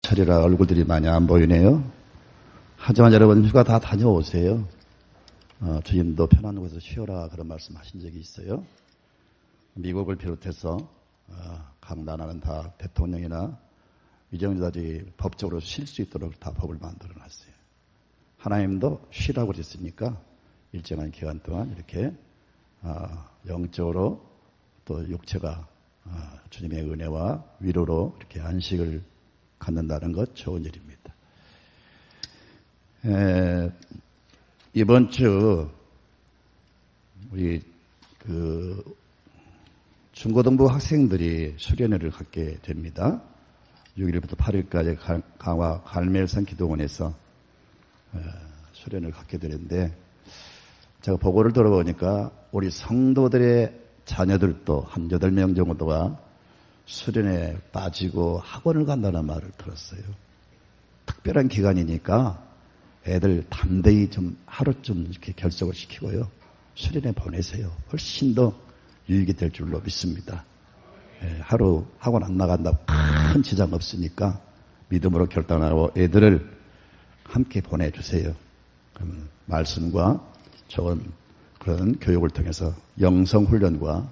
명절이라 얼굴들이 많이 안 보이네요. 하지만 여러분 휴가 다 다녀오세요. 주님도 편한 곳에서 쉬어라 그런 말씀 하신 적이 있어요. 미국을 비롯해서 각 나라는 다 대통령이나 위정자들이 법적으로 쉴 수 있도록 다 법을 만들어 놨어요. 하나님도 쉬라고 그랬으니까 일정한 기간 동안 이렇게 영적으로 또 육체가 주님의 은혜와 위로로 이렇게 안식을 갖는다는 것 좋은 일입니다. 이번 주 우리 중고등부 학생들이 수련회를 갖게 됩니다. 6일부터 8일까지 강화 갈멜산 기도원에서 수련을 갖게 되는데 제가 보고를 들어보니까 우리 성도들의 자녀들도 한 8명 정도가 수련에 빠지고 학원을 간다는 말을 들었어요. 특별한 기간이니까 애들 담대히 좀 하루쯤 이렇게 결석을 시키고요. 수련에 보내세요. 훨씬 더 유익이 될 줄로 믿습니다. 하루 학원 안 나간다고 큰 지장 없으니까 믿음으로 결단하고 애들을 함께 보내주세요. 그러면 말씀과 좋은 그런 교육을 통해서 영성훈련과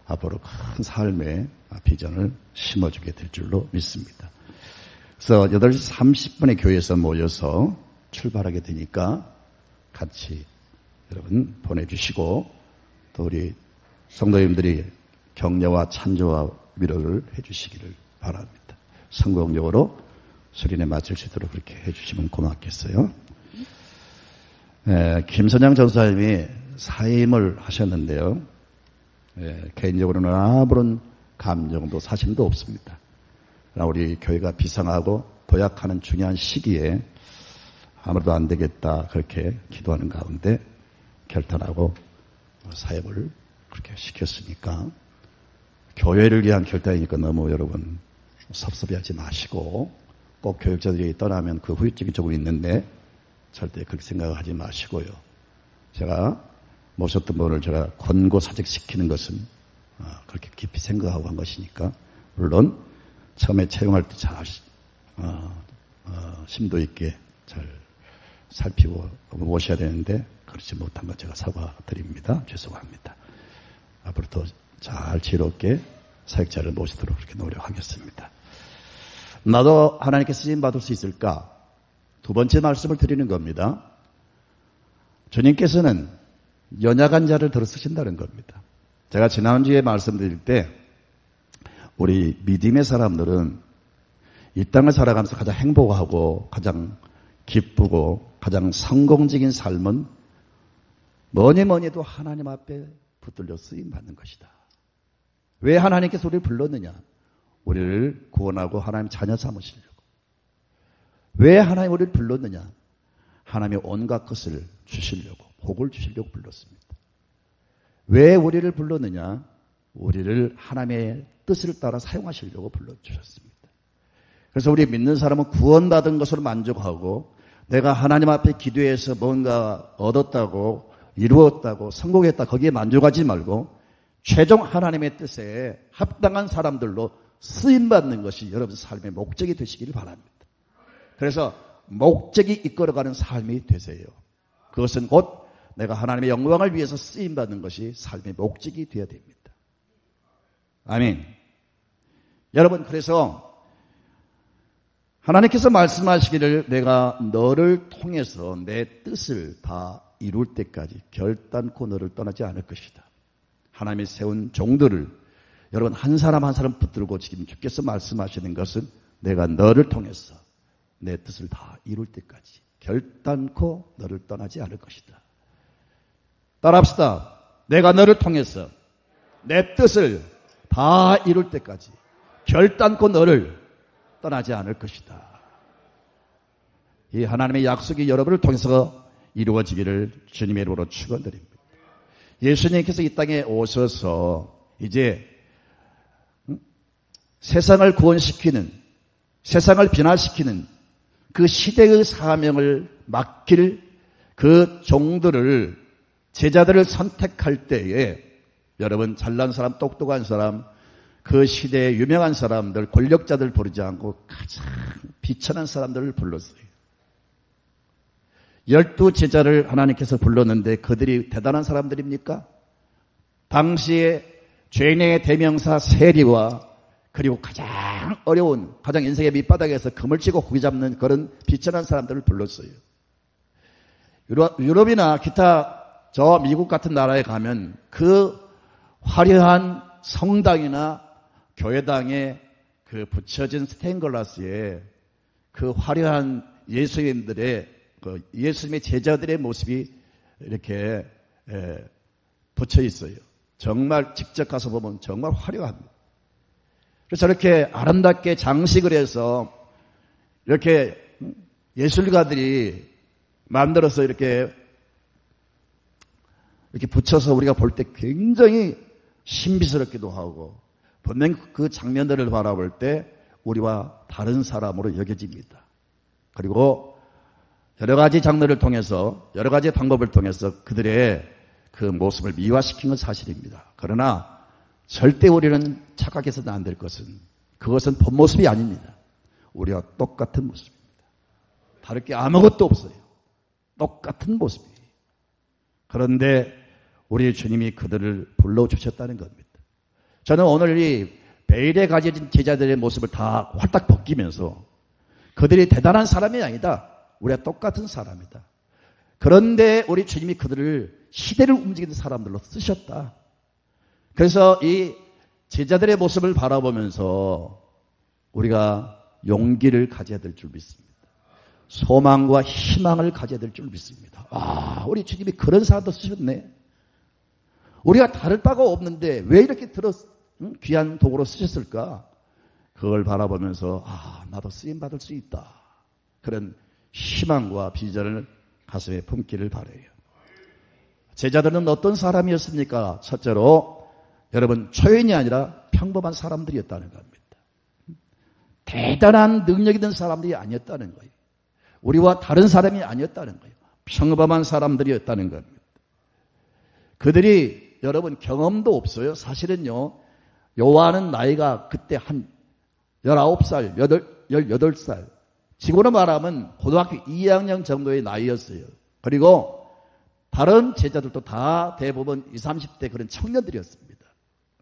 앞으로 큰 삶의 비전을 심어주게 될 줄로 믿습니다. 그래서 8시 30분에 교회에서 모여서 출발하게 되니까 같이 여러분 보내주시고 또 우리 성도님들이 격려와 찬조와 위로를 해주시기를 바랍니다. 성공적으로 수련회 마칠 수 있도록 그렇게 해주시면 고맙겠어요. 김선영 전사님이 사임을 하셨는데요. 개인적으로는 아무런 감정도 사심도 없습니다. 그러나 우리 교회가 비상하고 도약하는 중요한 시기에 아무래도 안 되겠다 그렇게 기도하는 가운데 결단하고 사역을 그렇게 시켰으니까 교회를 위한 결단이니까 너무 여러분 섭섭해하지 마시고 꼭 교육자들이 떠나면 그 후유증이 조금 있는데 절대 그렇게 생각하지 마시고요. 제가 모셨던 분을 제가 권고사직시키는 것은 그렇게 깊이 생각하고 한 것이니까 물론 처음에 채용할 때 잘 심도 있게 잘 살피고 모셔야 되는데 그렇지 못한 것 제가 사과드립니다. 죄송합니다. 앞으로 더 잘 지혜롭게 사역자를 모시도록 그렇게 노력하겠습니다. 나도 하나님께 쓰임받을 수 있을까? 두 번째 말씀을 드리는 겁니다. 주님께서는 연약한 자를 들어 쓰신다는 겁니다. 제가 지난주에 말씀드릴 때 우리 믿음의 사람들은 이 땅을 살아가면서 가장 행복하고 가장 기쁘고 가장 성공적인 삶은 뭐니 해도 하나님 앞에 붙들려 쓰임받는 것이다. 왜 하나님께서 우리를 불렀느냐? 우리를 구원하고 하나님 자녀 삼으시려고. 왜 하나님 우리를 불렀느냐? 하나님의 온갖 것을 주시려고, 복을 주시려고 불렀습니다. 왜 우리를 불렀느냐? 우리를 하나님의 뜻을 따라 사용하시려고 불러주셨습니다. 그래서 우리 믿는 사람은 구원받은 것으로 만족하고 내가 하나님 앞에 기도해서 뭔가 얻었다고 이루었다고 성공했다 거기에 만족하지 말고 최종 하나님의 뜻에 합당한 사람들로 쓰임받는 것이 여러분 삶의 목적이 되시기를 바랍니다. 그래서 목적이 이끌어가는 삶이 되세요. 그것은 곧 내가 하나님의 영광을 위해서 쓰임받는 것이 삶의 목적이 되어야 됩니다. 아멘. 여러분 그래서 하나님께서 말씀하시기를 내가 너를 통해서 내 뜻을 다 이룰 때까지 결단코 너를 떠나지 않을 것이다. 하나님이 세운 종들을 여러분 한 사람 한 사람 붙들고 지금 주께서 말씀하시는 것은 내가 너를 통해서 내 뜻을 다 이룰 때까지 결단코 너를 떠나지 않을 것이다. 따라합시다. 내가 너를 통해서 내 뜻을 다 이룰 때까지 결단코 너를 떠나지 않을 것이다. 이 하나님의 약속이 여러분을 통해서 이루어지기를 주님의 이름으로 축원드립니다. 예수님께서 이 땅에 오셔서 이제 세상을 구원시키는, 세상을 변화시키는 그 시대의 사명을 맡길 그 종들을, 제자들을 선택할 때에 여러분 잘난 사람, 똑똑한 사람, 그 시대의 유명한 사람들, 권력자들 부르지 않고 가장 비천한 사람들을 불렀어요. 12제자를 하나님께서 불렀는데 그들이 대단한 사람들입니까? 당시에 죄인의 대명사 세리와 그리고 가장 어려운, 가장 인생의 밑바닥에서 금을 치고 고기 잡는 그런 비천한 사람들을 불렀어요. 유럽이나 기타 저 미국 같은 나라에 가면 그 화려한 성당이나 교회당에 그 붙여진 스테인글라스에 그 화려한 예수님들의 그 예수님의 제자들의 모습이 이렇게 붙여 있어요. 정말 직접 가서 보면 정말 화려합니다. 그래서 저렇게 아름답게 장식을 해서 이렇게 예술가들이 만들어서 이렇게 붙여서 우리가 볼 때 굉장히 신비스럽기도 하고 분명히 그 장면들을 바라볼 때 우리와 다른 사람으로 여겨집니다. 그리고 여러 가지 장르를 통해서 여러 가지 방법을 통해서 그들의 그 모습을 미화시킨 건 사실입니다. 그러나 절대 우리는 착각해서는 안 될 것은 그것은 본 모습이 아닙니다. 우리와 똑같은 모습입니다. 다를 게 아무것도 없어요. 똑같은 모습이에요. 그런데 우리 주님이 그들을 불러주셨다는 겁니다. 저는 오늘 이 베일에 가져진 제자들의 모습을 다 활딱 벗기면서 그들이 대단한 사람이 아니다. 우리가 똑같은 사람이다. 그런데 우리 주님이 그들을 시대를 움직이는 사람들로 쓰셨다. 그래서 이 제자들의 모습을 바라보면서 우리가 용기를 가져야 될 줄 믿습니다. 소망과 희망을 가져야 될 줄 믿습니다. 우리 주님이 그런 사람도 쓰셨네. 우리가 다를 바가 없는데 왜 이렇게 귀한 도구로 쓰셨을까? 그걸 바라보면서 나도 쓰임받을 수 있다. 그런 희망과 비전을 가슴에 품기를 바라요. 제자들은 어떤 사람이었습니까? 첫째로 여러분 초인이 아니라 평범한 사람들이었다는 겁니다. 대단한 능력 있는 사람들이 아니었다는 거예요. 우리와 다른 사람이 아니었다는 거예요. 평범한 사람들이었다는 겁니다. 그들이 여러분 경험도 없어요. 사실은요. 요한은 나이가 그때 한 19살, 18살. 지금으로 말하면 고등학교 2학년 정도의 나이였어요. 그리고 다른 제자들도 다 대부분 20, 30대 그런 청년들이었습니다.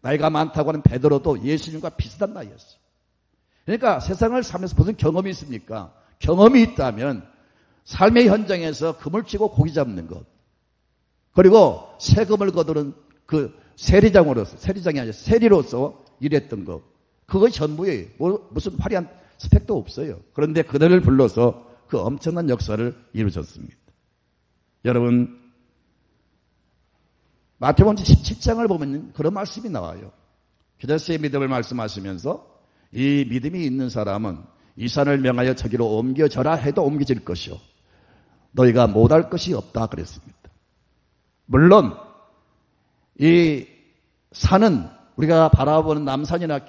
나이가 많다고 하는 베드로도 예수님과 비슷한 나이였어요. 그러니까 세상을 살면서 무슨 경험이 있습니까? 경험이 있다면 삶의 현장에서 금을 치고 고기 잡는 것. 그리고 세금을 거두는 그 세리장이 아니라 세리로서 일했던 것. 그것이 전부예요. 무슨 화려한 스펙도 없어요. 그런데 그들을 불러서 그 엄청난 역사를 이루셨습니다. 여러분, 마태복음 17장을 보면 그런 말씀이 나와요. 기다스의 믿음을 말씀하시면서 이 믿음이 있는 사람은 이 산을 명하여 저기로 옮겨져라 해도 옮겨질 것이요. 너희가 못할 것이 없다 그랬습니다. 물론 이 산은 우리가 바라보는 남산이나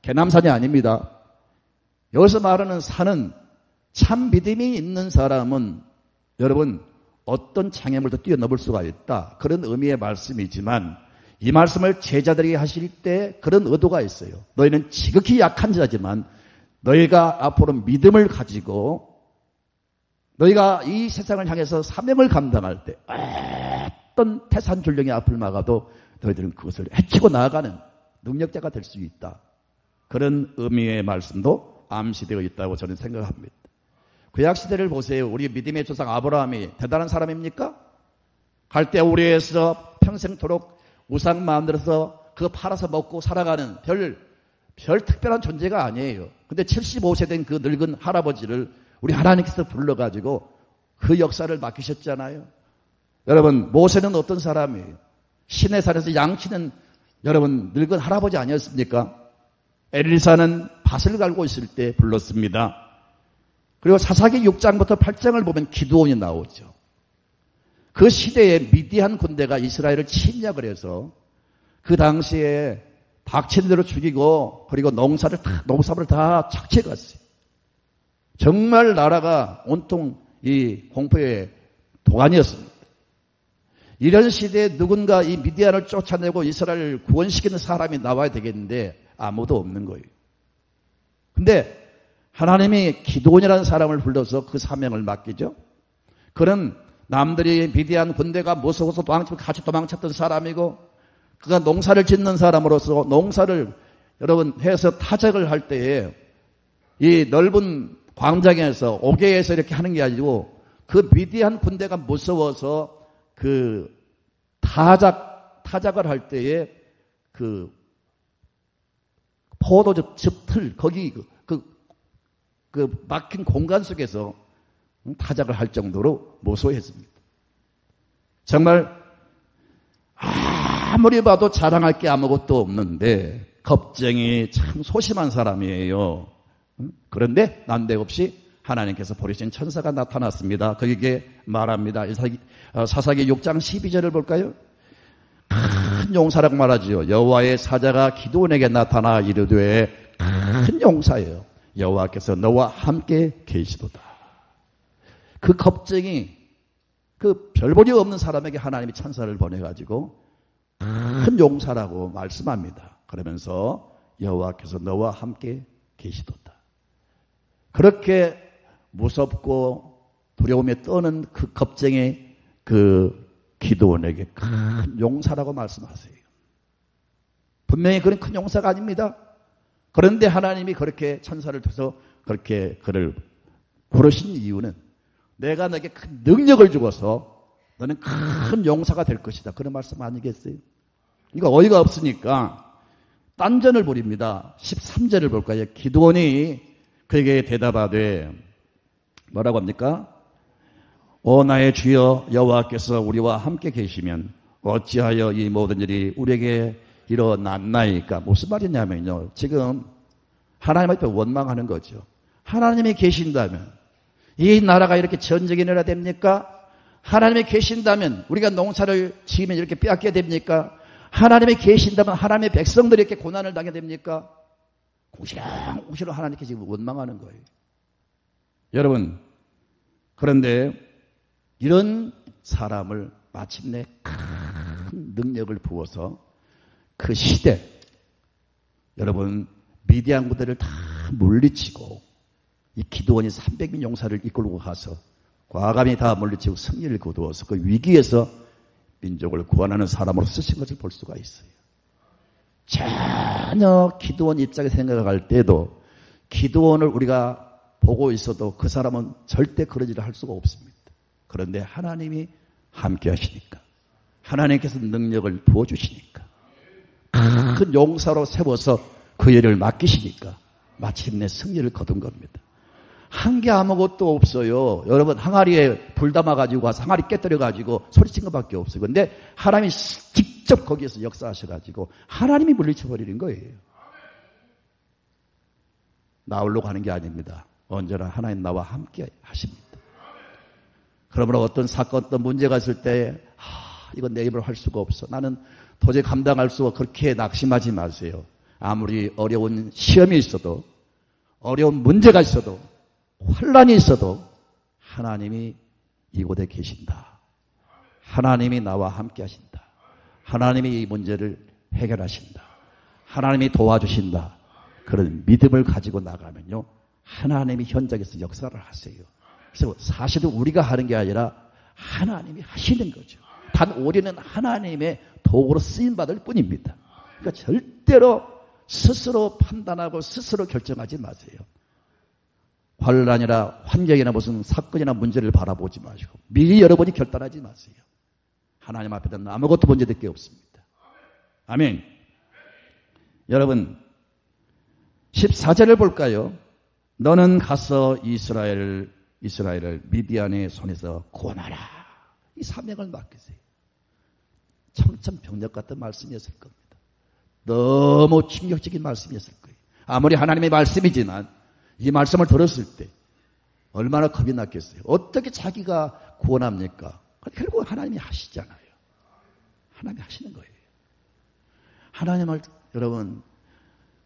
개남산이 아닙니다. 여기서 말하는 산은 참 믿음이 있는 사람은 여러분 어떤 장애물도 뛰어넘을 수가 있다. 그런 의미의 말씀이지만 이 말씀을 제자들이 하실 때 그런 의도가 있어요. 너희는 지극히 약한 자지만 너희가 앞으로 믿음을 가지고 너희가 이 세상을 향해서 사명을 감당할 때 어떤 태산줄령의 앞을 막아도 너희들은 그것을 헤치고 나아가는 능력자가 될 수 있다. 그런 의미의 말씀도 암시되어 있다고 저는 생각합니다. 구약시대를 보세요. 우리 믿음의 조상 아브라함이 대단한 사람입니까? 갈대아 우르에서 평생토록 우상 만들어서 그거 팔아서 먹고 살아가는 별 특별한 존재가 아니에요. 근데 75세 된 그 늙은 할아버지를 우리 하나님께서 불러가지고 그 역사를 맡기셨잖아요. 여러분, 모세는 어떤 사람이에요? 시내산에서 양치는 여러분 늙은 할아버지 아니었습니까? 엘리사는 밭을 갈고 있을 때 불렀습니다. 그리고 사사기 6장부터 8장을 보면 기드온이 나오죠. 그 시대에 미디안 군대가 이스라엘을 침략을 해서 그 당시에 닥친 대로 죽이고 그리고 농사를 다 착취해 갔어요. 정말 나라가 온통 이 공포의 도가니였습니다. 이런 시대에 누군가 이 미디안을 쫓아내고 이스라엘을 구원시키는 사람이 나와야 되겠는데 아무도 없는 거예요. 근데 하나님이 기드온이라는 사람을 불러서 그 사명을 맡기죠. 그는 남들이 미디안 군대가 무서워서 같이 도망쳤던 사람이고, 그가 농사를 짓는 사람으로서 농사를 여러분 해서 타작을 할 때에 이 넓은 광장에서 옥외에서 이렇게 하는 게 아니고 그 미디안 군대가 무서워서 그 타작을 할 때에 그 포도즙 틀 거기 그 막힌 공간 속에서 타작을 할 정도로 무서워했습니다. 정말 아무리 봐도 자랑할 게 아무것도 없는데 겁쟁이 참 소심한 사람이에요. 그런데 난데없이 하나님께서 보내신 천사가 나타났습니다. 그에게 말합니다. 사사기 6장 12절을 볼까요? 큰 용사라고 말하지요. 여호와의 사자가 기드온에게 나타나 이르되 큰 용사예요. 여호와께서 너와 함께 계시도다. 그 겁쟁이, 그 별볼이 없는 사람에게 하나님이 천사를 보내가지고 큰 용사라고 말씀합니다. 그러면서 여호와께서 너와 함께 계시도다. 그렇게 무섭고 두려움에 떠는 그 겁쟁이 그 기드온에게 큰 용사라고 말씀하세요. 분명히 그는 큰 용사가 아닙니다. 그런데 하나님이 그렇게 천사를 통해서 그렇게 그를 부르신 이유는 내가 너에게 큰 능력을 주어서 너는 큰 용사가 될 것이다. 그런 말씀 아니겠어요? 이거 어이가 없으니까 딴전을 부립니다. 13절을 볼까요? 기드온이 그에게 대답하되 뭐라고 합니까? 오 나의 주여 여호와께서 우리와 함께 계시면 어찌하여 이 모든 일이 우리에게 일어났나이까? 무슨 말이냐면요. 지금 하나님 앞에 원망하는 거죠. 하나님이 계신다면 이 나라가 이렇게 전쟁이 일어나야 됩니까? 하나님이 계신다면 우리가 농사를 지으면 이렇게 빼앗게 됩니까? 하나님이 계신다면 하나님의 백성들이 이렇게 고난을 당해야 됩니까? 공시렁공시렁 하나님께 지금 원망하는 거예요. 여러분, 그런데 이런 사람을 마침내 큰 능력을 부어서 그 시대, 여러분 미디안 군대를 다 물리치고 이 기드온이 300명 용사를 이끌고 가서 과감히 다 물리치고 승리를 거두어서 그 위기에서 민족을 구원하는 사람으로 쓰신 것을 볼 수가 있어요. 전혀 기드온 입장에 생각할 때도 기드온을 우리가 보고 있어도 그 사람은 절대 그런 일을 할 수가 없습니다. 그런데 하나님이 함께 하시니까, 하나님께서 능력을 부어주시니까, 큰 용사로 세워서 그 일을 맡기시니까 마침내 승리를 거둔 겁니다. 한 게 아무것도 없어요. 여러분 항아리에 불 담아가지고 항아리 깨뜨려가지고 소리친 것밖에 없어요. 그런데 하나님이 직접 거기에서 역사하셔가지고 하나님이 물리쳐버리는 거예요. 나홀로 가는 게 아닙니다. 언제나 하나님 나와 함께 하십니다. 그러므로 어떤 사건, 어떤 문제가 있을 때 이건 내 입으로 할 수가 없어. 나는 도저히 감당할 수 없어. 그렇게 낙심하지 마세요. 아무리 어려운 시험이 있어도, 어려운 문제가 있어도, 환란이 있어도 하나님이 이곳에 계신다. 하나님이 나와 함께 하신다. 하나님이 이 문제를 해결하신다. 하나님이 도와주신다. 그런 믿음을 가지고 나가면요, 하나님이 현장에서 역사를 하세요. 그래서 사실은 우리가 하는 게 아니라 하나님이 하시는 거죠. 단 우리는 하나님의 도구로 쓰임받을 뿐입니다. 그러니까 절대로 스스로 판단하고 스스로 결정하지 마세요. 환란이나 환경이나 무슨 사건이나 문제를 바라보지 마시고 미리 여러분이 결단하지 마세요. 하나님 앞에는 아무것도 문제될 게 없습니다. 아멘. 여러분 14절을 볼까요? 너는 가서 이스라엘을 미디안의 손에서 구원하라. 이 사명을 맡기세요. 청천벽력 같은 말씀이었을 겁니다. 너무 충격적인 말씀이었을 거예요. 아무리 하나님의 말씀이지만 이 말씀을 들었을 때 얼마나 겁이 났겠어요. 어떻게 자기가 구원합니까? 결국 하나님이 하시잖아요. 하나님이 하시는 거예요. 하나님을 여러분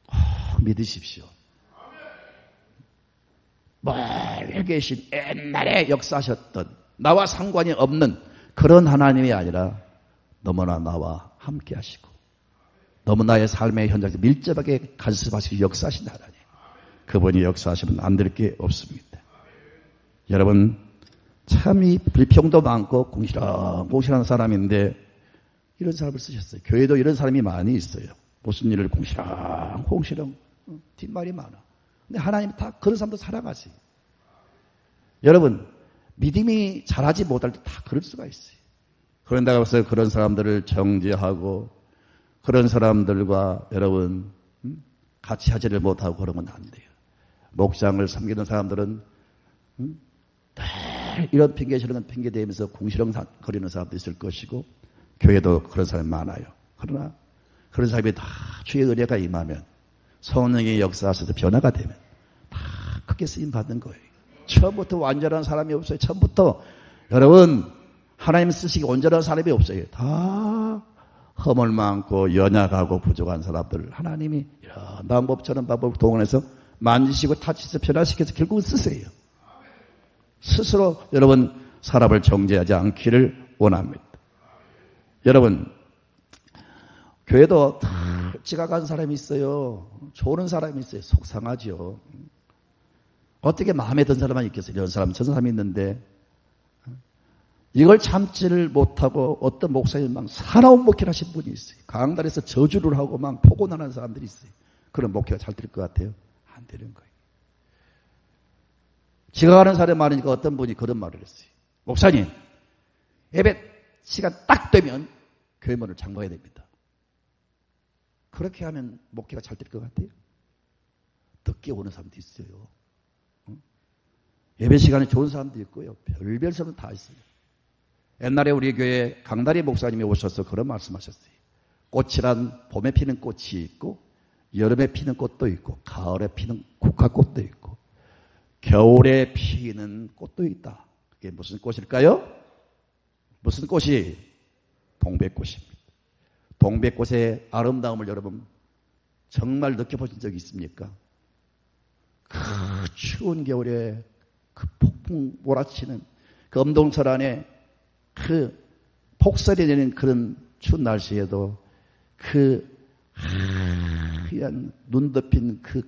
꼭 믿으십시오. 멀리 계신 옛날에 역사하셨던 나와 상관이 없는 그런 하나님이 아니라 너무나 나와 함께 하시고 너무 나의 삶의 현장에서 밀접하게 간섭하시고 역사하신 하나님. 그분이 역사하시면 안 될 게 없습니다. 여러분, 참 이 불평도 많고 공실한 사람인데 이런 사람을 쓰셨어요. 교회도 이런 사람이 많이 있어요. 무슨 일을 공시렁 뒷말이 많아. 근데 하나님 다 그런 사람도 살아가세요. 여러분, 믿음이 잘하지 못할 때 다 그럴 수가 있어요. 그런다고 해서 그런 사람들을 정죄하고 그런 사람들과 여러분 같이 하지를 못하고 그러면 안 돼요. 목장을 섬기는 사람들은 이런 핑계 저런 핑계 대면서 궁시렁 거리는 사람도 있을 것이고 교회도 그런 사람이 많아요. 그러나 그런 사람이 다 주의 은혜가 임하면 성령의 역사하셔서 변화가 되면 다 크게 쓰임 받는 거예요. 처음부터 완전한 사람이 없어요. 처음부터 여러분 하나님 쓰시기 온전한 사람이 없어요. 다 허물 많고 연약하고 부족한 사람들을 하나님이 이런 방법 저런 방법을 동원해서 만지시고 타치해서 변화시켜서 결국은 쓰세요. 스스로 여러분 사람을 정죄하지 않기를 원합니다. 여러분 교회도 다 지각한 사람이 있어요. 좋은 사람이 있어요. 속상하죠. 어떻게 마음에 든 사람만 있겠어요. 이런 사람 저런 사람이 있는데 이걸 참지를 못하고 어떤 목사님 막 사나운 목회를 하신 분이 있어요. 강단에서 저주를 하고 막 포곤하는 사람들이 있어요. 그런 목회가 잘 될 것 같아요? 안 되는 거예요. 지각하는 사람이 많으니까 어떤 분이 그런 말을 했어요. 목사님, 예배 시간 딱 되면 교회 문을 잠가야 됩니다. 그렇게 하면 목회가 잘 될 것 같아요? 늦게 오는 사람도 있어요. 예배 시간이 좋은 사람도 있고요. 별별 사람 다 있어요. 옛날에 우리 교회 강다리 목사님이 오셔서 그런 말씀하셨어요. 꽃이란 봄에 피는 꽃이 있고 여름에 피는 꽃도 있고 가을에 피는 국화꽃도 있고 겨울에 피는 꽃도 있다. 그게 무슨 꽃일까요? 무슨 꽃이? 동백꽃입니다. 동백꽃의 아름다움을 여러분 정말 느껴보신 적이 있습니까? 그 추운 겨울에 그 폭풍 몰아치는 그 엄동설 안에 그 폭설이 내리는 그런 추운 날씨에도 그 하얀 눈 덮인 그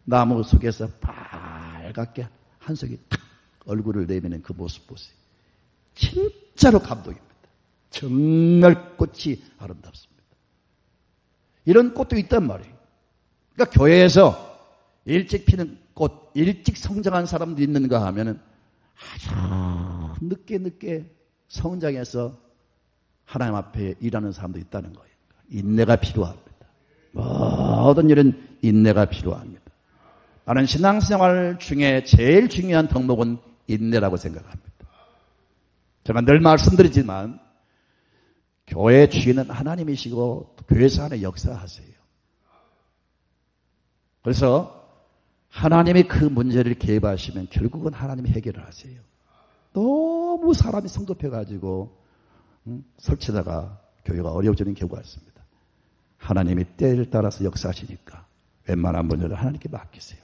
나무 속에서 빨갛게 한석이 탁 얼굴을 내미는 그 모습 보세요. 진짜로 감동입니다. 정말 꽃이 아름답습니다. 이런 꽃도 있단 말이에요. 그러니까 교회에서 일찍 피는 꽃, 일찍 성장한 사람도 있는가 하면은 아주 늦게 성장해서 하나님 앞에 일하는 사람도 있다는 거예요. 인내가 필요합니다. 모든 일은 인내가 필요합니다. 나는 신앙생활 중에 제일 중요한 덕목은 인내라고 생각합니다. 제가 늘 말씀드리지만 교회 주인은 하나님이시고 교회에서 하나님 역사하세요. 그래서 하나님이 그 문제를 개입하시면 결국은 하나님이 해결을 하세요. 너무 사람이 성급해가지고 설치다가 교회가 어려워지는 경우가 있습니다. 하나님이 때를 따라서 역사하시니까 웬만한 문제를 하나님께 맡기세요.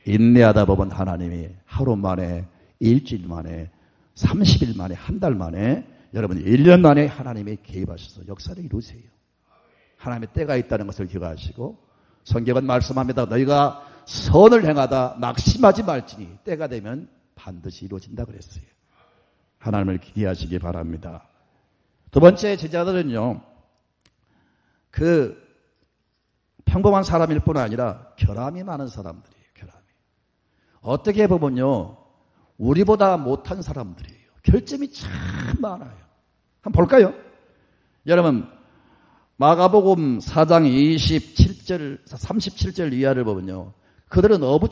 인내하다 보면 하나님이 하루 만에, 일주일 만에, 30일 만에, 한 달 만에, 여러분 1년 만에 하나님이 개입하셔서 역사를 이루세요. 하나님의 때가 있다는 것을 기억하시고 성경은 말씀합니다. 너희가 선을 행하다 낙심하지 말지니 때가 되면 반드시 이루어진다 그랬어요. 하나님을 기대하시기 바랍니다. 두 번째 제자들은요. 그 평범한 사람일 뿐 아니라 결함이 많은 사람들이에요. 결함이. 어떻게 보면요. 우리보다 못한 사람들이에요. 결점이 참 많아요. 한번 볼까요? 여러분 마가복음 4장 27절 37절 이하를 보면요. 그들은 어부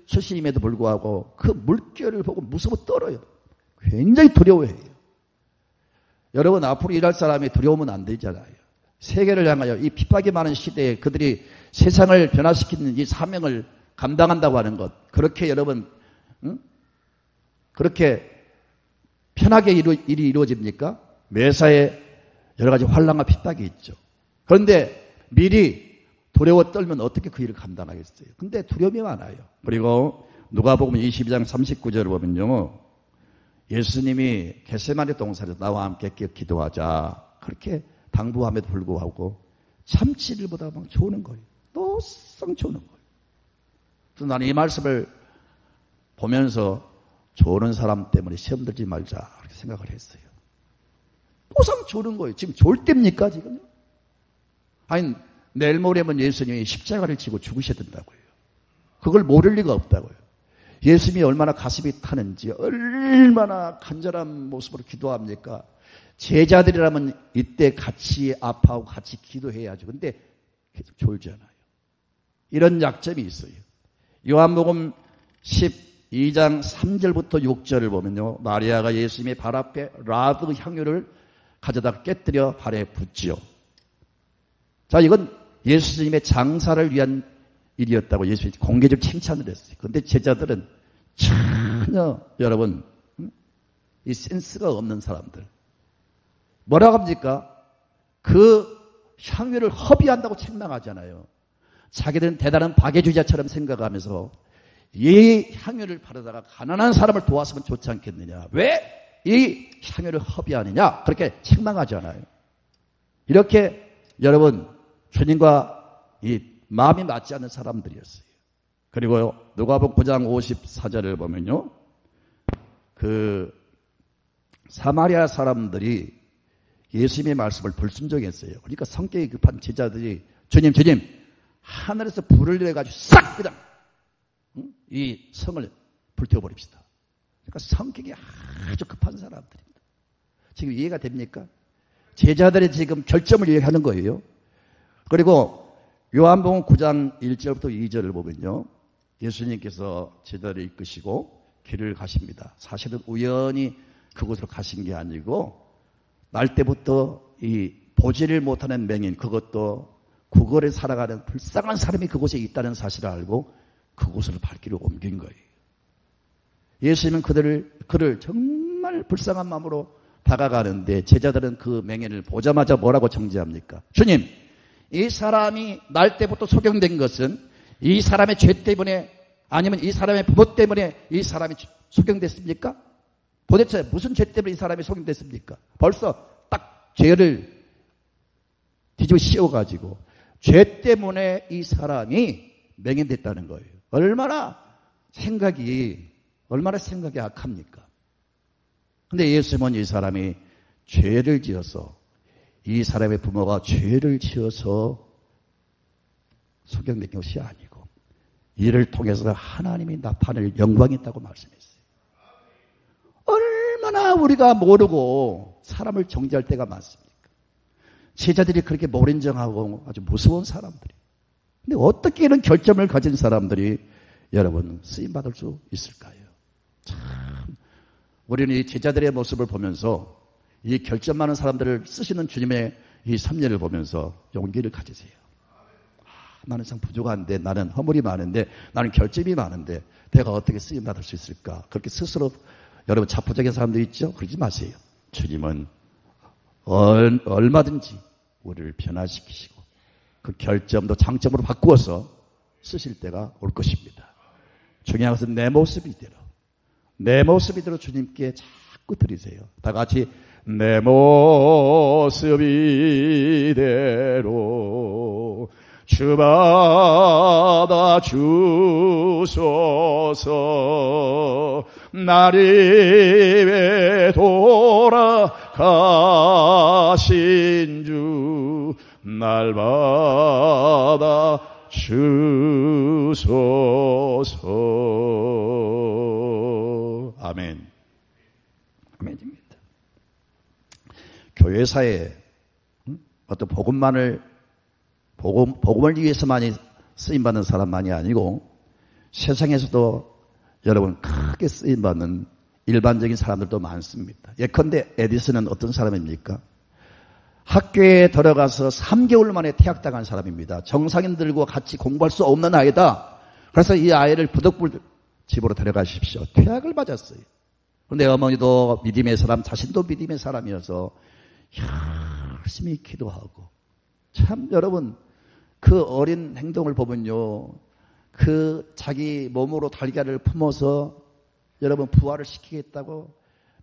출신임에도 불구하고 그 물결을 보고 무서워 떨어요. 굉장히 두려워해요. 여러분 앞으로 일할 사람이 두려우면 안 되잖아요. 세계를 향하여 이 핍박이 많은 시대에 그들이 세상을 변화시키는 이 사명을 감당한다고 하는 것. 그렇게 여러분 그렇게 편하게 일이 이루어집니까? 매사에 여러 가지 환난과 핍박이 있죠. 그런데 미리 두려워 떨면 어떻게 그 일을 감당하겠어요? 근데 두려움이 많아요. 그리고 누가복음 22장 39절을 보면요. 예수님이 겟세마네 동산에서 나와 함께 기도하자. 그렇게 당부함에도 불구하고 참치들보다 막 조는 거예요. 노성 조는 거예요. 그래서 나는 이 말씀을 보면서 조는 사람 때문에 시험 들지 말자 그렇게 생각을 했어요. 노성 조는 거예요. 지금 졸 때입니까 지금? 아니 내일 모레면 예수님이 십자가를 지고 죽으셔야 된다고요. 그걸 모를 리가 없다고요. 예수님이 얼마나 가슴이 타는지 얼마나 간절한 모습으로 기도합니까? 제자들이라면 이때 같이 아파하고 같이 기도해야죠. 근데 계속 졸잖아요. 이런 약점이 있어요. 요한복음 12장 3절부터 6절을 보면요. 마리아가 예수님의 발 앞에 라드 향유를 가져다 깨뜨려 발에 붓지요. 자, 이건 예수님의 장사를 위한 일이었다고 예수님이 공개적으로 칭찬을 했어요. 그런데 제자들은 전혀 여러분 이 센스가 없는 사람들 뭐라고 합니까? 그 향유를 허비한다고 책망하잖아요. 자기들은 대단한 박애주자처럼 생각하면서 이 향유를 바르다가 가난한 사람을 도왔으면 좋지 않겠느냐. 왜 이 향유를 허비하느냐. 그렇게 책망하잖아요. 이렇게 여러분 주님과 이 마음이 맞지 않는 사람들이었어요. 그리고 누가복음 9장 54절을 보면요. 그 사마리아 사람들이 예수님의 말씀을 불순종했어요. 그러니까 성격이 급한 제자들이 주님 하늘에서 불을 내가지고 싹 그냥 이 성을 불태워버립시다. 그러니까 성격이 아주 급한 사람들입니다. 지금 이해가 됩니까? 제자들이 지금 결점을 얘기하는 거예요. 그리고 요한복음 9장 1절부터 2절을 보면요. 예수님께서 제자들을 이끄시고 길을 가십니다. 사실은 우연히 그곳으로 가신 게 아니고 날 때부터 이 보지를 못하는 맹인 그것도 구걸에 살아가는 불쌍한 사람이 그곳에 있다는 사실을 알고 그곳으로 발길을 옮긴 거예요. 예수님은 그를 정말 불쌍한 마음으로 다가가는데 제자들은 그 맹인을 보자마자 뭐라고 정죄합니까? 주님, 이 사람이 날 때부터 소경된 것은 이 사람의 죄 때문에 아니면 이 사람의 부모 때문에 이 사람이 소경됐습니까? 도대체 무슨 죄 때문에 이 사람이 소경됐습니까? 벌써 딱 죄를 뒤집어 씌워가지고 죄 때문에 이 사람이 맹인됐다는 거예요. 얼마나 생각이 악합니까? 근데 예수님은 이 사람이 죄를 지어서 이 사람의 부모가 죄를 지어서 소경된 것이 아니고 이를 통해서 하나님이 나타낼 영광이 있다고 말씀했어요. 얼마나 우리가 모르고 사람을 정죄할 때가 많습니까? 제자들이 그렇게 모른정하고 아주 무서운 사람들이. 근데 어떻게 이런 결점을 가진 사람들이 여러분 쓰임받을 수 있을까요? 참 우리는 이 제자들의 모습을 보면서 이 결점 많은 사람들을 쓰시는 주님의 이 섭리를 보면서 용기를 가지세요. 나는 참 부족한데 나는 허물이 많은데 나는 결점이 많은데 내가 어떻게 쓰임받을 수 있을까? 그렇게 스스로 여러분 자포자기한 사람들 있죠? 그러지 마세요. 주님은 얼마든지 우리를 변화시키시고 그 결점도 장점으로 바꾸어서 쓰실 때가 올 것입니다. 중요한 것은 내 모습이대로 주님께 자꾸 드리세요. 다 같이 내 모습이대로 주받아 주소서 나를 위해 돌아가신 주 날 받아 주소서. 아멘. 아멘입니다. 교회사에 어떤 복음을 위해서만이 쓰임받는 사람만이 아니고 세상에서도 여러분 크게 쓰임받는 일반적인 사람들도 많습니다. 예컨대 에디슨은 어떤 사람입니까? 학교에 들어가서 3개월 만에 퇴학당한 사람입니다. 정상인들과 같이 공부할 수 없는 아이다. 그래서 이 아이를 부덕불 집으로 데려가십시오. 퇴학을 맞았어요. 그런데 어머니도 믿음의 사람, 자신도 믿음의 사람이어서 열심히 기도하고 참 여러분 그 어린 행동을 보면요. 그 자기 몸으로 달걀을 품어서 여러분 부활을 시키겠다고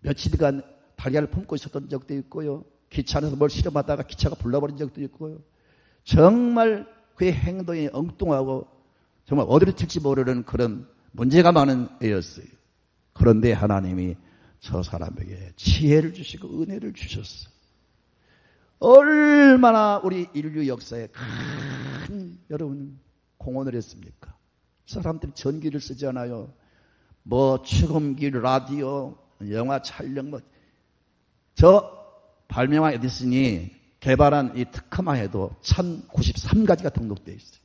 며칠간 달걀을 품고 있었던 적도 있고요. 기차 안에서 뭘 실험하다가 기차가 불나버린 적도 있고요. 정말 그의 행동이 엉뚱하고 정말 어디로 튈지 모르는 그런 문제가 많은 애였어요. 그런데 하나님이 저 사람에게 지혜를 주시고 은혜를 주셨어요. 얼마나 우리 인류 역사에 큰 여러분 공헌을 했습니까? 사람들이 전기를 쓰잖아요. 뭐 축음기, 라디오, 영화 촬영, 저 발명한 에디슨이 개발한 이 특허만 해도 1093가지가 등록되어 있어요.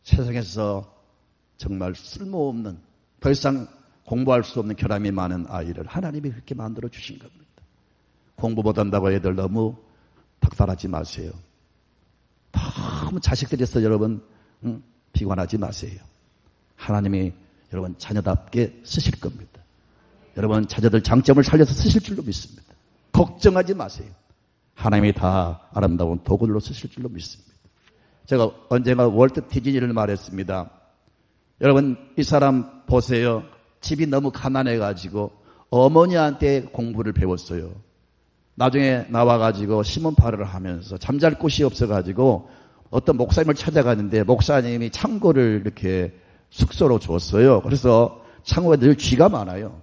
세상에서 정말 쓸모없는, 더 이상 공부할 수 없는 결함이 많은 아이를 하나님이 그렇게 만들어 주신 겁니다. 공부 못한다고 애들 너무 닥달하지 마세요. 너무 자식들에서 여러분 비관하지 마세요. 하나님이 여러분 자녀답게 쓰실 겁니다. 여러분 자녀들 장점을 살려서 쓰실 줄로 믿습니다. 걱정하지 마세요. 하나님이 다 아름다운 도구로 쓰실 줄로 믿습니다. 제가 언젠가 월트 디즈니를 말했습니다. 여러분 이 사람 보세요. 집이 너무 가난해가지고 어머니한테 공부를 배웠어요. 나중에 나와가지고 시몬파를 하면서 잠잘 곳이 없어가지고 어떤 목사님을 찾아가는데 목사님이 창고를 이렇게 숙소로 줬어요. 그래서 창고에 늘 쥐가 많아요.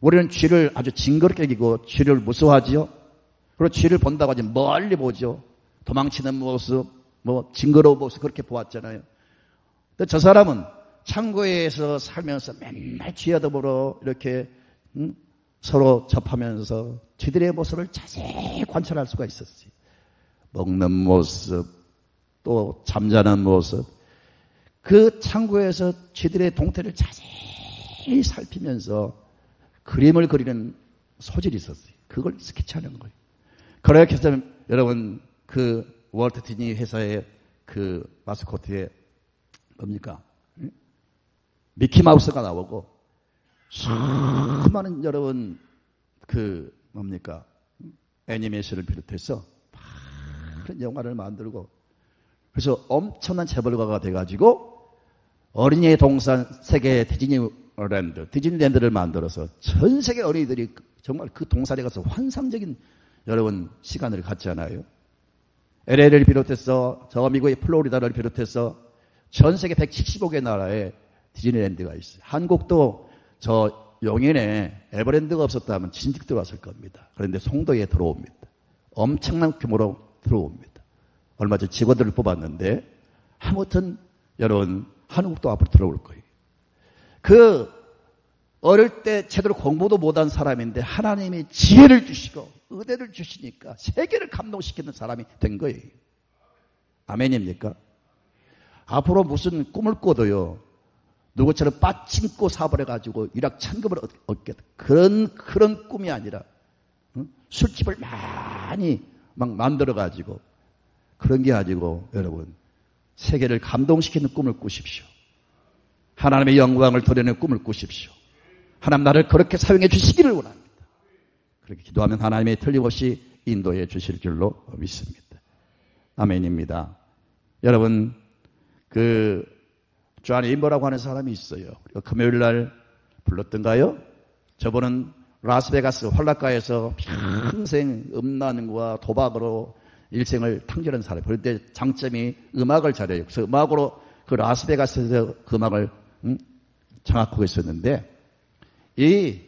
우리는 쥐를 아주 징그럽게 여기고 쥐를 무서워하지요. 그리고 쥐를 본다고 하지 멀리 보죠. 도망치는 모습, 뭐 징그러운 모습 그렇게 보았잖아요. 근데 저 사람은 창고에서 살면서 맨날 쥐와 더불어 이렇게 서로 접하면서 쥐들의 모습을 자세히 관찰할 수가 있었어요. 먹는 모습, 또 잠자는 모습. 그 창고에서 쥐들의 동태를 자세히 살피면서 그림을 그리는 소질이 있었어요. 그걸 스케치하는 거예요. 그렇게 해서 여러분 그 월트 디즈니 회사의 그 마스코트에 뭡니까? 미키마우스가 나오고 수많은 여러분 그 뭡니까? 애니메이션을 비롯해서 많은 영화를 만들고 그래서 엄청난 재벌가가 돼가지고 어린이의 동산 세계 디즈니랜드를 만들어서 전 세계 어린이들이 정말 그 동산에 가서 환상적인 여러분 시간을 갖잖아요. LA를 비롯해서 저 미국의 플로리다를 비롯해서 전 세계 175개 나라에 디즈니랜드가 있어요. 한국도 저 용인에 에버랜드가 없었다면 진즉 들어왔을 겁니다. 그런데 송도에 들어옵니다. 엄청난 규모로 들어옵니다. 얼마 전 직원들을 뽑았는데 아무튼 여러분 한국도 앞으로 들어올 거예요. 그 어릴 때 제대로 공부도 못한 사람인데 하나님이 지혜를 주시고 은혜를 주시니까 세계를 감동시키는 사람이 된 거예요. 아멘입니까? 앞으로 무슨 꿈을 꿔도요. 누구처럼 빠찡고 사업을 해가지고 일확천금을 얻겠다. 그런 꿈이 아니라 술집을 많이 막 만들어가지고 그런 게 아니고 여러분 세계를 감동시키는 꿈을 꾸십시오. 하나님의 영광을 드러내는 꿈을 꾸십시오. 하나님 나를 그렇게 사용해 주시기를 원합니다. 그렇게 기도하면 하나님이 틀림없이 인도해 주실 줄로 믿습니다. 아멘입니다. 여러분 존 임버라고 하는 사람이 있어요. 우리가 금요일 날 불렀던가요? 저분은 라스베가스 환락가에서 평생 음란과 도박으로 일생을 탕진한 사람. 그런데 장점이 음악을 잘해요. 그래서 음악으로 그 라스베가스에서 그 음악을 장악하고 있었는데 이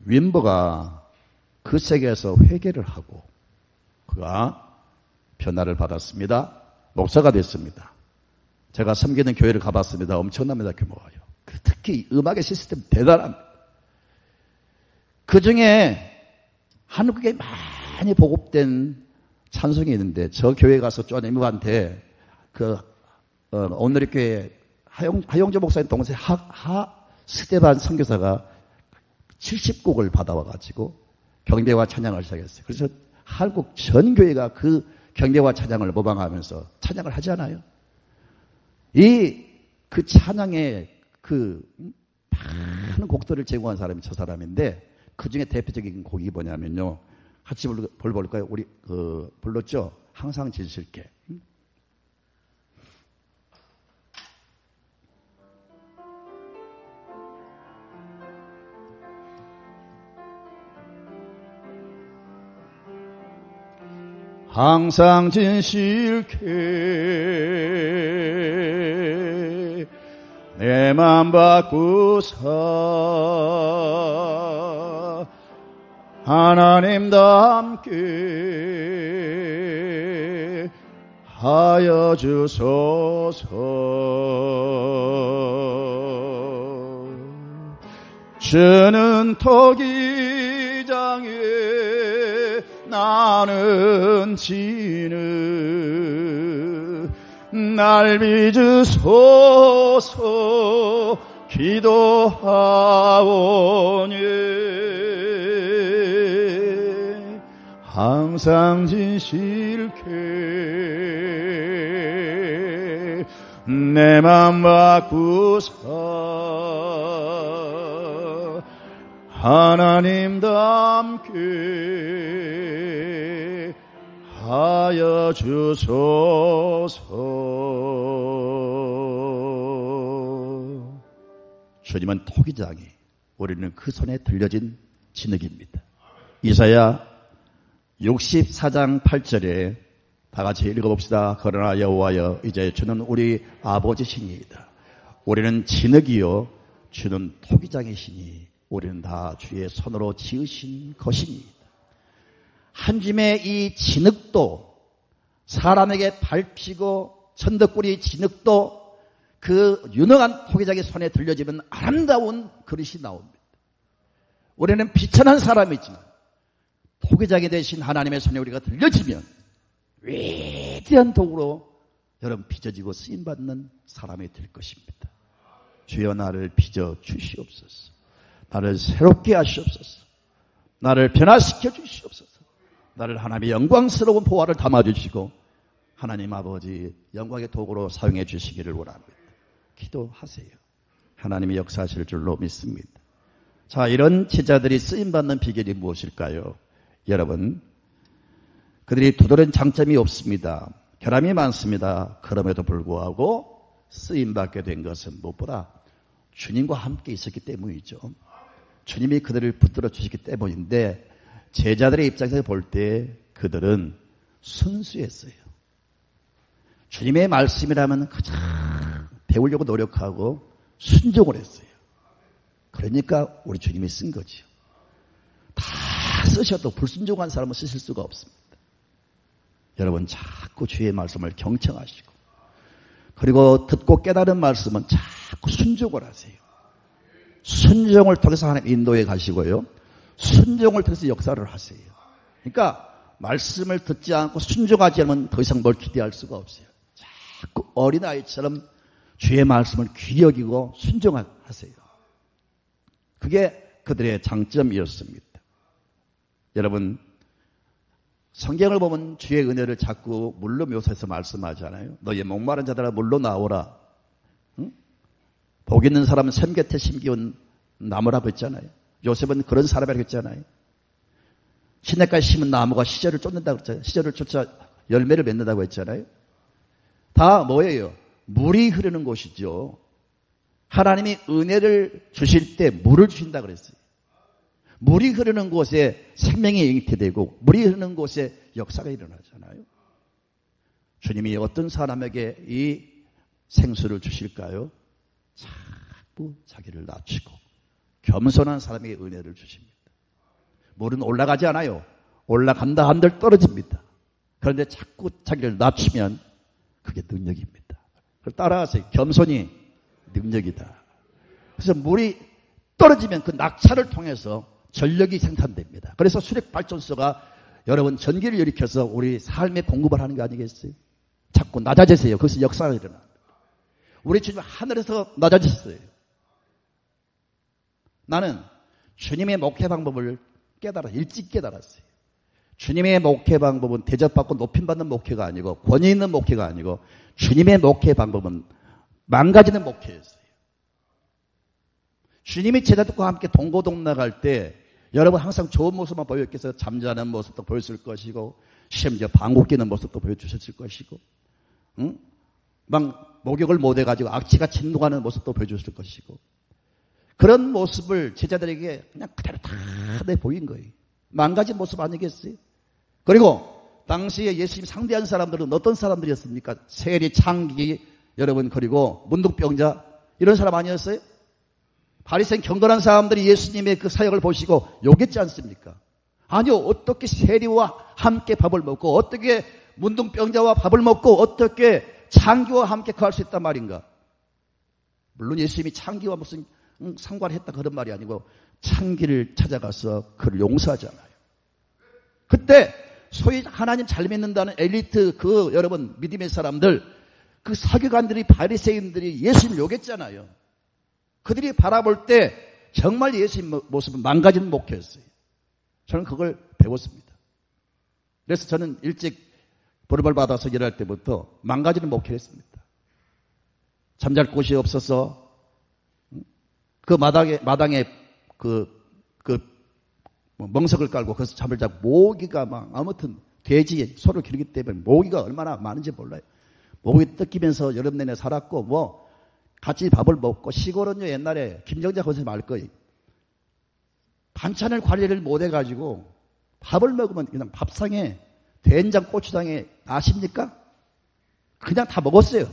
윈버가 그 세계에서 회개를 하고 그가 변화를 받았습니다. 목사가 됐습니다. 제가 섬기는 교회를 가봤습니다. 엄청납니다. 규모가요. 특히 음악의 시스템 대단합니다. 그중에 한국에 많이 보급된 찬송이 있는데 저 교회 가서 존 임버한테 오늘의 교회 하용조 목사님 동생 스테반 선교사가 70곡을 받아와가지고 경배와 찬양을 시작했어요. 그래서 한국 전 교회가 그 경배와 찬양을 모방하면서 찬양을 하잖아요. 그 찬양의 많은 곡들을 제공한 사람이 저 사람인데 그 중에 대표적인 곡이 뭐냐면요. 같이 볼까요? 우리 불렀죠? 항상 진실게. 항상 진실케 내 맘 바꾸사 하나님답게 하여 주소서. 주는 토기장에 나는 진흙 날 빚으소서 기도하오니 항상 진실케 내 맘 바꾸사 하나님답게 하여 주소서. 주님은 토기장이, 우리는 그 손에 들려진 진흙입니다. 이사야 64장 8절에 다 같이 읽어봅시다. 그러나 여호와여 이제 주는 우리 아버지시니이다. 우리는 진흙이요 주는 토기장이시니 우리는 다 주의 손으로 지으신 것이니이다. 한줌의 이 진흙도 사람에게 밟히고 천덕꾸리 진흙도 그 유능한 토기장의 손에 들려지면 아름다운 그릇이 나옵니다. 우리는 비천한 사람이지만 토기장이 되신 하나님의 손에 우리가 들려지면 위대한 도구로 여러분 빚어지고 쓰임받는 사람이 될 것입니다. 주여 나를 빚어 주시옵소서. 나를 새롭게 하시옵소서. 나를 변화시켜 주시옵소서. 나를 하나님의 영광스러운 보화를 담아주시고 하나님 아버지 영광의 도구로 사용해 주시기를 원합니다. 기도하세요. 하나님이 역사하실 줄로 믿습니다. 자, 이런 제자들이 쓰임받는 비결이 무엇일까요? 여러분, 그들이 두드러진 장점이 없습니다. 결함이 많습니다. 그럼에도 불구하고 쓰임받게 된 것은 무엇보다 주님과 함께 있었기 때문이죠. 주님이 그들을 붙들어 주시기 때문인데 제자들의 입장에서 볼 때 그들은 순수했어요. 주님의 말씀이라면 가장 배우려고 노력하고 순종을 했어요. 그러니까 우리 주님이 쓴 거죠. 다 쓰셔도 불순종한 사람은 쓰실 수가 없습니다. 여러분 자꾸 주의 말씀을 경청하시고 그리고 듣고 깨달은 말씀은 자꾸 순종을 하세요. 순종을 통해서 하나님 인도에 가시고요. 순종을 통해서 역사를 하세요. 그러니까 말씀을 듣지 않고 순종하지 않으면 더 이상 뭘 기대할 수가 없어요. 자꾸 어린아이처럼 주의 말씀을 귀히 여기고 순종하세요. 그게 그들의 장점이었습니다. 여러분, 성경을 보면 주의 은혜를 자꾸 물로 묘사해서 말씀하잖아요. 너희 목마른 자들아 물로 나오라. 응? 복 있는 사람은 샘 곁에 심기운 나무라고 했잖아요. 요셉은 그런 사람이라고 했잖아요. 시냇가에 심은 나무가 시절을 쫓는다고 했잖아요. 시절을 쫓아 열매를 맺는다고 했잖아요. 다 뭐예요? 물이 흐르는 곳이죠. 하나님이 은혜를 주실 때 물을 주신다고 그랬어요. 물이 흐르는 곳에 생명이 잉태되고 물이 흐르는 곳에 역사가 일어나잖아요. 주님이 어떤 사람에게 이 생수를 주실까요? 자꾸 자기를 낮추고 겸손한 사람에게 은혜를 주십니다. 물은 올라가지 않아요. 올라간다 한들 떨어집니다. 그런데 자꾸 자기를 낮추면 그게 능력입니다. 그걸 따라하세요. 겸손이 능력이다. 그래서 물이 떨어지면 그 낙차를 통해서 전력이 생산됩니다. 그래서 수력발전소가 여러분 전기를 일으켜서 우리 삶에 공급을 하는 게 아니겠어요? 자꾸 낮아지세요. 거기서 역사가 일어납니다. 우리 주님 하늘에서 낮아졌어요. 나는 주님의 목회 방법을 일찍 깨달았어요. 주님의 목회 방법은 대접받고 높임받는 목회가 아니고 권위 있는 목회가 아니고 주님의 목회 방법은 망가지는 목회였어요. 주님이 제자들과 함께 동고동락할 때 여러분 항상 좋은 모습만 보였겠어요. 잠자는 모습도 보였을 것이고 심지어 방귀 뀌는 모습도 보여주셨을 것이고 응? 막 목욕을 못해가지고 악취가 진동하는 모습도 보여주셨을 것이고 그런 모습을 제자들에게 그냥 그대로 다 내보인 거예요. 망가진 모습 아니겠어요? 그리고 당시에 예수님 상대한 사람들은 어떤 사람들이었습니까? 세리, 창기, 여러분, 그리고 문둥병자, 이런 사람 아니었어요? 바리새인 경건한 사람들이 예수님의 그 사역을 보시고 욕했지 않습니까? 아니요, 어떻게 세리와 함께 밥을 먹고, 어떻게 문둥병자와 밥을 먹고, 어떻게 창기와 함께 거할 수 있단 말인가? 물론 예수님이 창기와 무슨 상관을 했다 그런 말이 아니고 창기를 찾아가서 그를 용서하잖아요. 그때 소위 하나님 잘 믿는다는 엘리트 그 여러분 믿음의 사람들, 그 서기관들이 바리새인들이 예수님을 욕했잖아요. 그들이 바라볼 때 정말 예수님 모습은 망가지는 목회였어요. 저는 그걸 배웠습니다. 그래서 저는 일찍 벌을 받아서 일할 때부터 망가지는 목회를 했습니다. 잠잘 곳이 없어서 그 마당에 멍석을 깔고 거기서 잠을 자고 모기가 막 아무튼 돼지 소를 기르기 때문에 모기가 얼마나 많은지 몰라요. 모기 뜯기면서 여름 내내 살았고 뭐 같이 밥을 먹고 시골은요 옛날에 김정자 거기서 말 거예요. 반찬을 관리를 못 해가지고 밥을 먹으면 그냥 밥상에 된장 고추장에 아십니까? 그냥 다 먹었어요.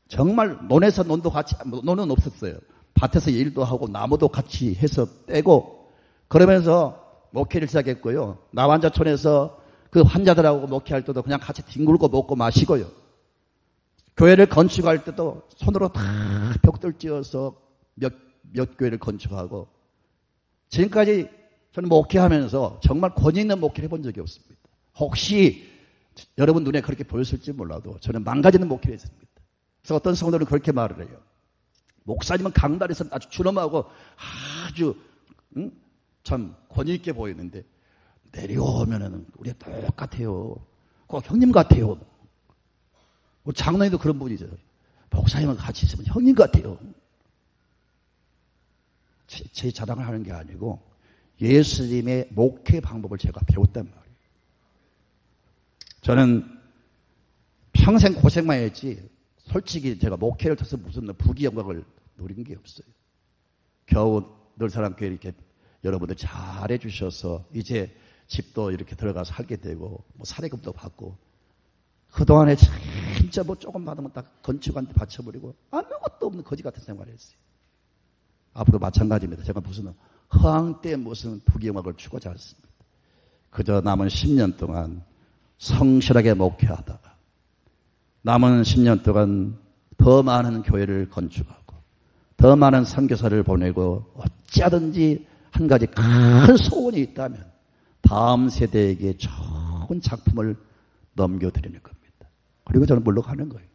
정말 논에서 논도 같이 논은 없었어요. 밭에서 일도 하고 나무도 같이 해서 떼고 그러면서 목회를 시작했고요. 나환자촌에서 그 환자들하고 목회할 때도 그냥 같이 뒹굴고 먹고 마시고요. 교회를 건축할 때도 손으로 다 벽돌 찧어서 몇 교회를 건축하고 지금까지 저는 목회하면서 정말 권위 있는 목회를 해본 적이 없습니다. 혹시 여러분 눈에 그렇게 보였을지 몰라도 저는 망가지는 목회를 했습니다. 그래서 어떤 성도는 그렇게 말을 해요. 목사님은 강단에서 아주 준엄하고 아주 참 권위 있게 보이는데 내려오면은 우리 똑같아요. 꼭 형님 같아요. 우리 장로님도 그런 분이죠. 목사님은 같이 있으면 형님 같아요. 제 자랑을 하는 게 아니고 예수님의 목회 방법을 제가 배웠단 말이에요. 저는 평생 고생만 했지 솔직히 제가 목회를 해서 무슨 부귀 영광을 누린 게 없어요. 겨우 늘 사람께 이렇게 여러분들 잘해 주셔서 이제 집도 이렇게 들어가서 살게 되고 뭐 사례금도 받고 그동안에 진짜 뭐 조금 받으면 딱 건축한테 바쳐버리고 아무것도 없는 거지 같은 생활을 했어요. 앞으로 마찬가지입니다. 제가 무슨 허황 때 무슨 부귀 영광을 추구하지 않습니다. 그저 남은 10년 동안 성실하게 목회하다가 남은 10년 동안 더 많은 교회를 건축하고 더 많은 선교사를 보내고 어찌하든지 한 가지 큰 소원이 있다면 다음 세대에게 좋은 작품을 넘겨드리는 겁니다. 그리고 저는 물러가는 거예요.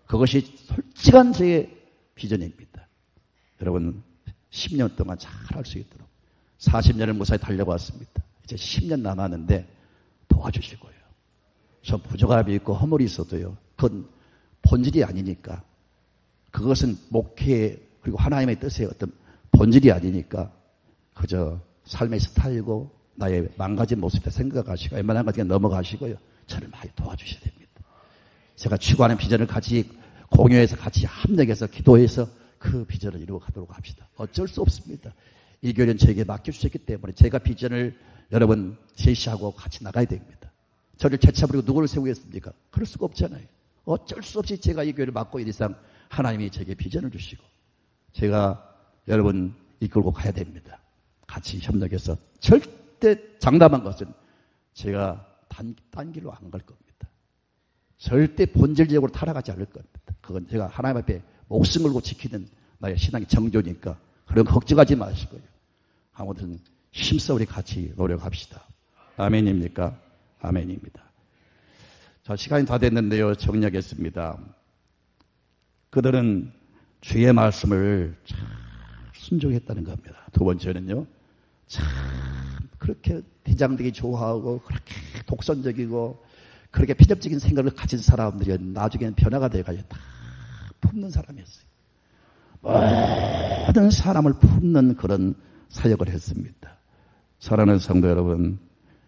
그것이 솔직한 제 비전입니다. 여러분 10년 동안 잘 할 수 있도록 40년을 무사히 달려왔습니다. 이제 10년 남았는데 도와주시고요. 저 부족함이 있고 허물이 있어도요. 그건 본질이 아니니까 그것은 목회 그리고 하나님의 뜻의 어떤 본질이 아니니까 그저 삶의 스타일고 나의 망가진 모습을 생각하시고 웬만한 것 그냥 넘어가시고요. 저를 많이 도와주셔야 됩니다. 제가 추구하는 비전을 같이 공유해서 같이 합력해서 기도해서 그 비전을 이루어가도록 합시다. 어쩔 수 없습니다. 이 교회는 저에게 맡겨주셨기 때문에 제가 비전을 여러분 제시하고 같이 나가야 됩니다. 저를 제쳐버리고 누구를 세우겠습니까? 그럴 수가 없잖아요. 어쩔 수 없이 제가 이 교회를 맡고 있는 이상 하나님이 제게 비전을 주시고 제가 여러분 이끌고 가야 됩니다. 같이 협력해서 절대 장담한 것은 제가 딴 길로 안 갈 겁니다. 절대 본질적으로 타락하지 않을 겁니다. 그건 제가 하나님 앞에 목숨 걸고 지키는 나의 신앙의 정조니까 그런 걱정하지 마시고요. 아무튼 힘써 우리 같이 노력합시다. 아멘입니까? 아멘입니다. 자, 시간이 다 됐는데요. 정리하겠습니다. 그들은 주의 말씀을 참 순종했다는 겁니다. 두 번째는요. 참 그렇게 대장되기 좋아하고 그렇게 독선적이고 그렇게 편협적인 생각을 가진 사람들이 나중에는 변화가 돼가지고 다 품는 사람이었어요. 모든 사람을 품는 그런 사역을 했습니다. 사랑하는 성도 여러분,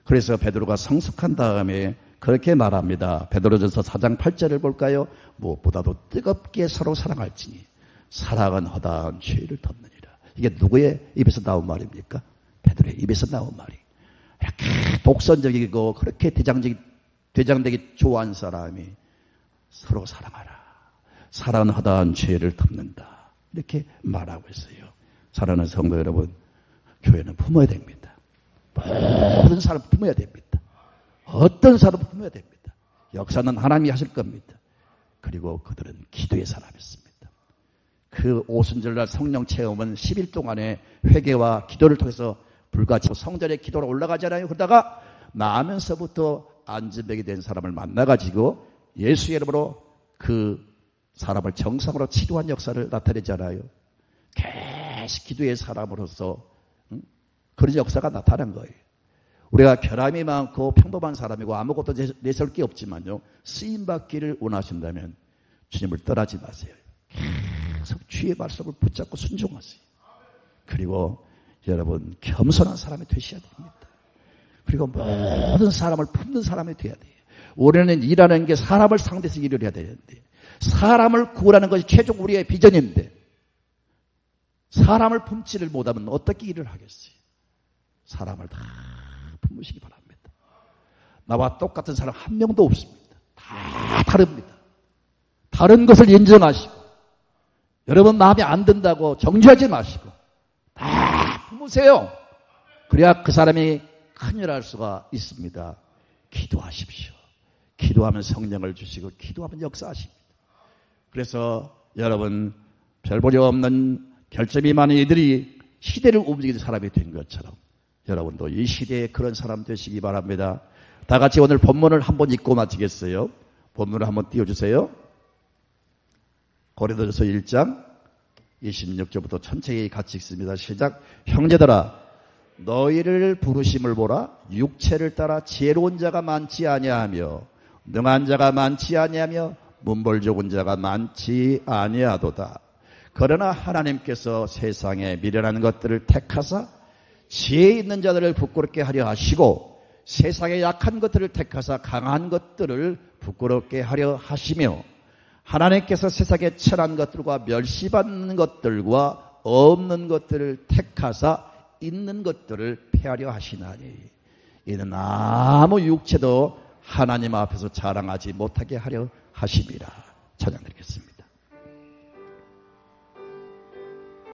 그래서 베드로가 성숙한 다음에 그렇게 말합니다. 베드로전서 4장 8절을 볼까요? 무엇보다도 뜨겁게 서로 사랑할지니 사랑은 허다한 죄를 덮느니라. 이게 누구의 입에서 나온 말입니까? 베드로의 입에서 나온 말이. 이렇게 독선적이고 그렇게 대장되기 좋아하는 사람이 서로 사랑하라. 사랑은 허다한 죄를 덮는다. 이렇게 말하고 있어요. 사랑하는 성도 여러분, 교회는 품어야 됩니다. 모든 사람 품어야 됩니다. 어떤 사람 품어야 됩니다. 역사는 하나님이 하실 겁니다. 그리고 그들은 기도의 사람이었습니다. 그 오순절날 성령 체험은 10일 동안의 회개와 기도를 통해서 불같이 성전에 기도로 올라가잖아요. 그러다가 나면서부터 안전병이 된 사람을 만나가지고 예수의 이름으로 그 사람을 정상으로 치료한 역사를 나타내잖아요. 계속 기도의 사람으로서 그런 역사가 나타난 거예요. 우리가 결함이 많고 평범한 사람이고 아무것도 내세울 게 없지만요. 쓰임받기를 원하신다면 주님을 떠나지 마세요. 계속 주의 말씀을 붙잡고 순종하세요. 그리고 여러분 겸손한 사람이 되셔야 됩니다. 그리고 모든 사람을 품는 사람이 돼야 돼요. 우리는 일하는 게 사람을 상대해서 일을 해야 되는데 사람을 구원하는 것이 최종 우리의 비전인데 사람을 품지를 못하면 어떻게 일을 하겠어요? 사람을 다 품으시기 바랍니다. 나와 똑같은 사람 한 명도 없습니다. 다 다릅니다. 다른 것을 인정하시고 여러분 마음에 안 든다고 정죄하지 마시고 다 품으세요. 그래야 그 사람이 큰일 할 수가 있습니다. 기도하십시오. 기도하면 성령을 주시고 기도하면 역사하십니다. 그래서 여러분 별볼이 없는 결점이 많은 이들이 시대를 움직이는 사람이 된 것처럼 여러분도 이 시대에 그런 사람 되시기 바랍니다. 다 같이 오늘 본문을 한번 읽고 마치겠어요. 본문을 한번 띄워주세요. 고린도전서 1장 26절부터 천천히 같이 읽습니다. 시작. 형제들아 너희를 부르심을 보라. 육체를 따라 지혜로운 자가 많지 아니하며 능한 자가 많지 아니하며 문벌 좋은 자가 많지 아니하도다. 그러나 하나님께서 세상에 미련한 것들을 택하사 지혜 있는 자들을 부끄럽게 하려 하시고 세상에 약한 것들을 택하사 강한 것들을 부끄럽게 하려 하시며 하나님께서 세상에 천한 것들과 멸시받는 것들과 없는 것들을 택하사 있는 것들을 폐하려 하시나니 이는 아무 육체도 하나님 앞에서 자랑하지 못하게 하려 하심이라. 찬양드리겠습니다.